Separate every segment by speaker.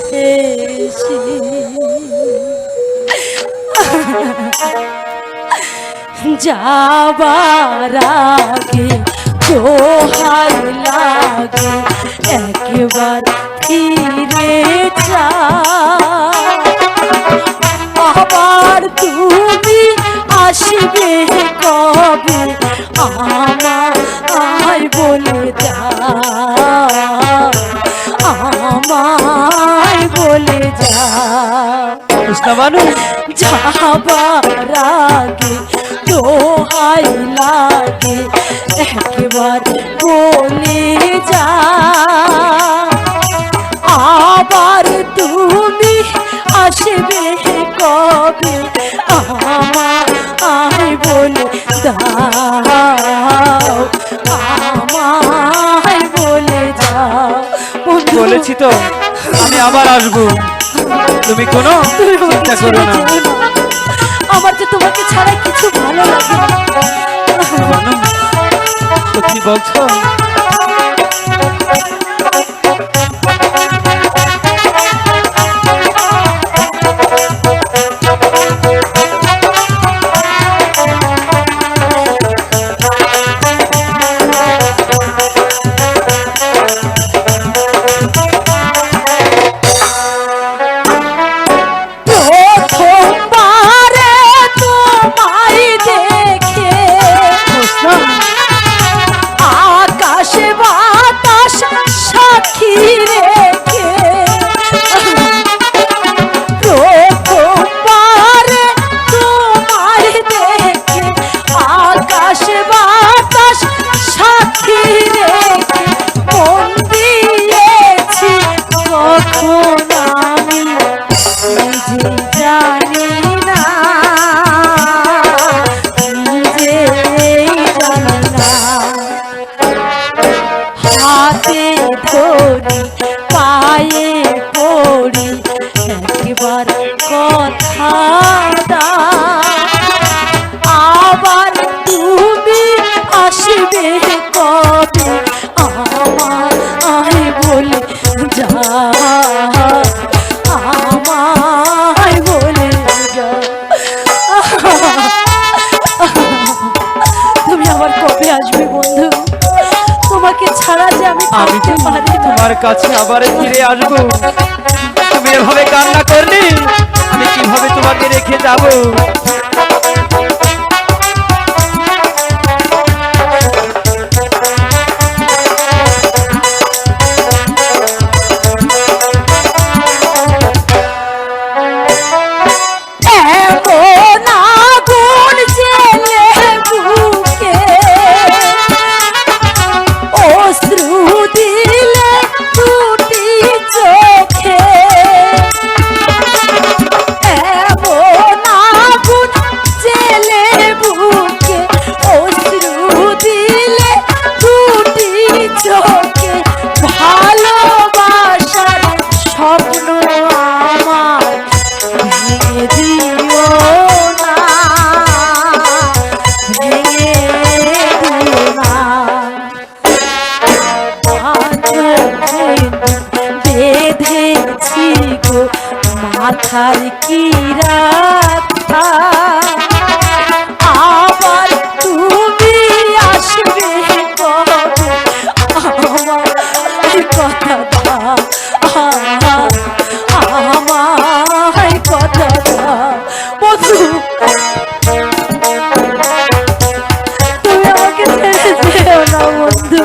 Speaker 1: বেশি। যাবার আগে দোহাই লাগে একবার ফিরে যা, আবার তুমি আসবে কবে আমায় বলে যা, আমায় বলে যা। যাবার আগে দোহাই লাগে একবার বলে যা, আবার তুমি আসবে কবে আমায় বলে দাও, আমায় বলে যাও।
Speaker 2: বলেছি তো আমি আবার আসবো, তুমি কোনো চিন্তা করো না।
Speaker 1: আমার যে তোমাকে ছাড়া কিছু ভালো লাগে না।
Speaker 2: সত্যি বলছো?
Speaker 1: আবার তুমি আসবে কবে আমায় বলে যা, আমায় বলে যা। তুমি আবার কবে আসবে বন্ধু? তোমাকে ছাড়া যে আমি থাকতে পারি না।
Speaker 2: তোমার কাছে আবার ফিরে আসবো। তুমি এভাবে কান্না করলে আমি কিভাবে তোমাকে রেখে যাবো?
Speaker 1: মাথার কি রাখা, আবার তুমি আসবে কবে আমায় কথা দাও, আমায় কথা দাও বন্ধু। তুমি আমাকে ছেড়ে যেও না বন্ধু।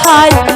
Speaker 1: ভাই